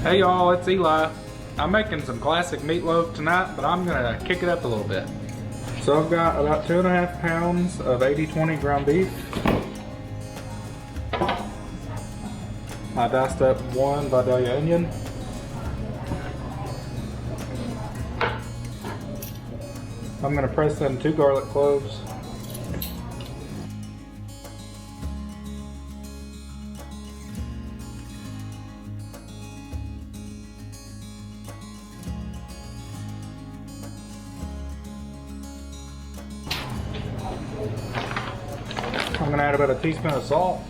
Hey y'all, it's Eli. I'm making some classic meatloaf tonight, but I'm gonna kick it up a little bit. So I've got about 2.5 pounds of 80/20 ground beef. I diced up 1 Vidalia onion. I'm gonna press in 2 garlic cloves. I'm going to add about a teaspoon of salt.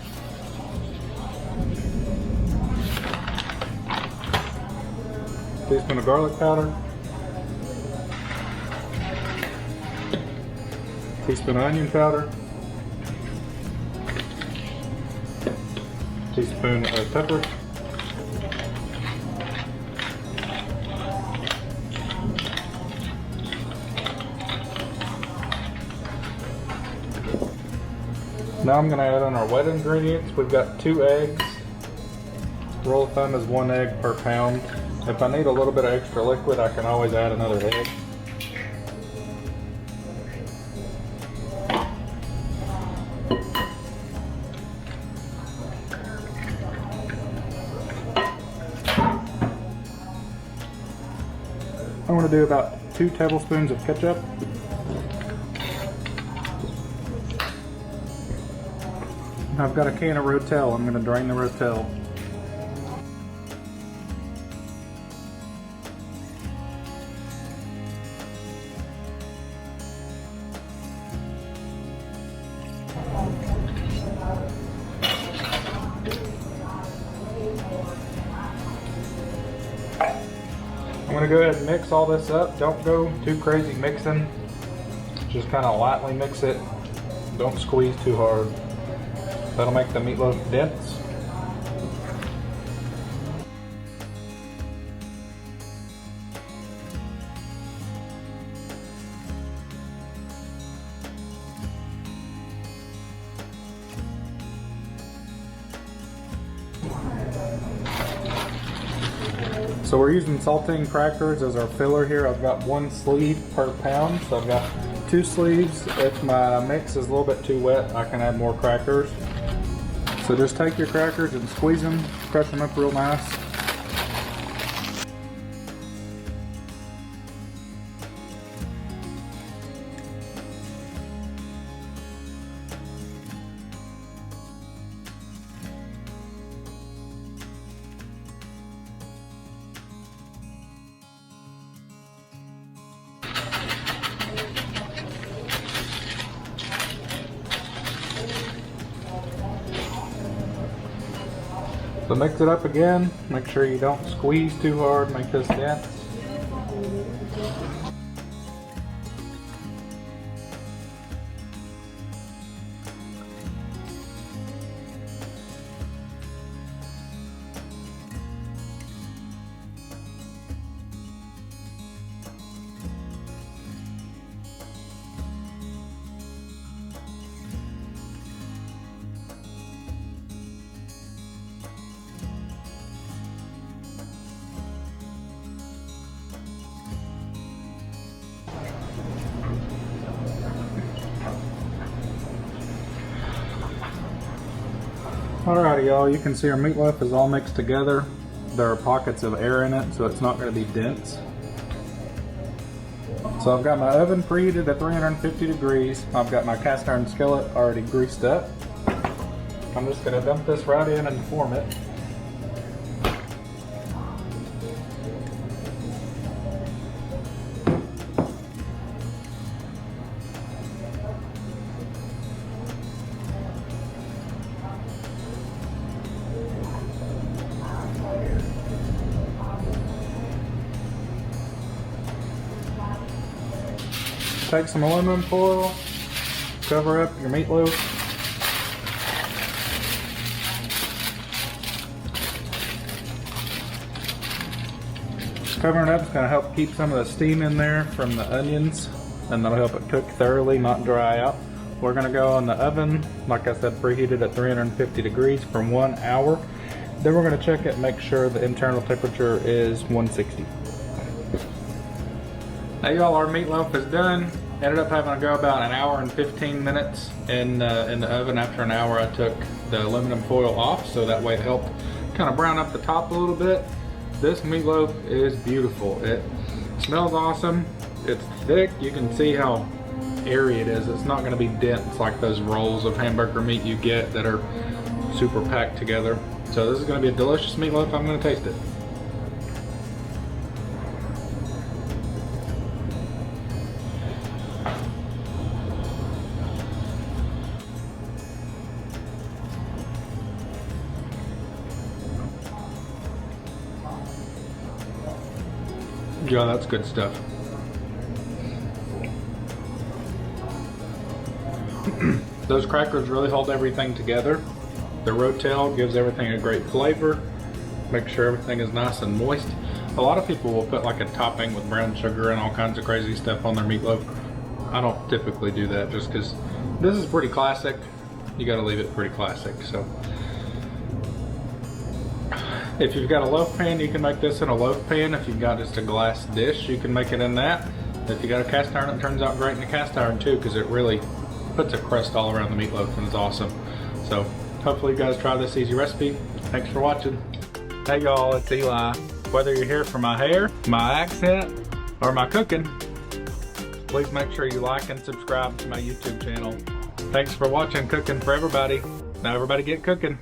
Teaspoon of garlic powder. Teaspoon of onion powder. Teaspoon of pepper. Now I'm going to add on our wet ingredients. We've got 2 eggs. Rule of thumb is 1 egg per pound. If I need a little bit of extra liquid, I can always add another egg. I'm going to do about 2 tablespoons of ketchup. I've got a can of rotel. I'm going to drain the rotel. I'm going to go ahead and mix all this up. Don't go too crazy mixing. Just kind of lightly mix it. Don't squeeze too hard. That'll make the meatloaf dense. So we're using saltine crackers as our filler here. I've got 1 sleeve per pound, so I've got 2 sleeves. If my mix is a little bit too wet, I can add more crackers. So just take your crackers and squeeze them, crush them up real nice. So mix it up again. Make sure you don't squeeze too hard, make this dense. Alrighty y'all, you can see our meatloaf is all mixed together. There are pockets of air in it, so it's not going to be dense. So I've got my oven preheated at 350 degrees. I've got my cast iron skillet already greased up. I'm just going to dump this right in and form it. Take some aluminum foil, cover up your meatloaf. Covering it up is going to help keep some of the steam in there from the onions, and that'll help it cook thoroughly, not dry out. We're going to go in the oven, like I said, preheated at 350 degrees for 1 hour. Then we're gonna check it and make sure the internal temperature is 160. Hey y'all, our meatloaf is done. Ended up having to go about an hour and 15 minutes in the oven. After an hour I took the aluminum foil off, so that way it helped kind of brown up the top a little bit. This meatloaf is beautiful. It smells awesome. It's thick. You can see how airy it is. It's not going to be dense like those rolls of hamburger meat you get that are super packed together. So this is going to be a delicious meatloaf. I'm going to taste it. Yeah, that's good stuff. Those crackers really hold everything together. The rotel gives everything a great flavor. Make sure everything is nice and moist. A lot of people will put like a topping with brown sugar and all kinds of crazy stuff on their meatloaf. I don't typically do that just because this is pretty classic. You gotta leave it pretty classic. So if you've got a loaf pan, you can make this in a loaf pan. If you've got just a glass dish, you can make it in that. If you got a cast iron, it turns out great in a cast iron too, because it really puts a crust all around the meatloaf and it's awesome. So hopefully you guys try this easy recipe. Thanks for watching. Hey y'all, it's Eli. Whether you're here for my hair, my accent, or my cooking, please make sure you like and subscribe to my YouTube channel. Thanks for watching Cooking for Everybody. Now everybody get cooking.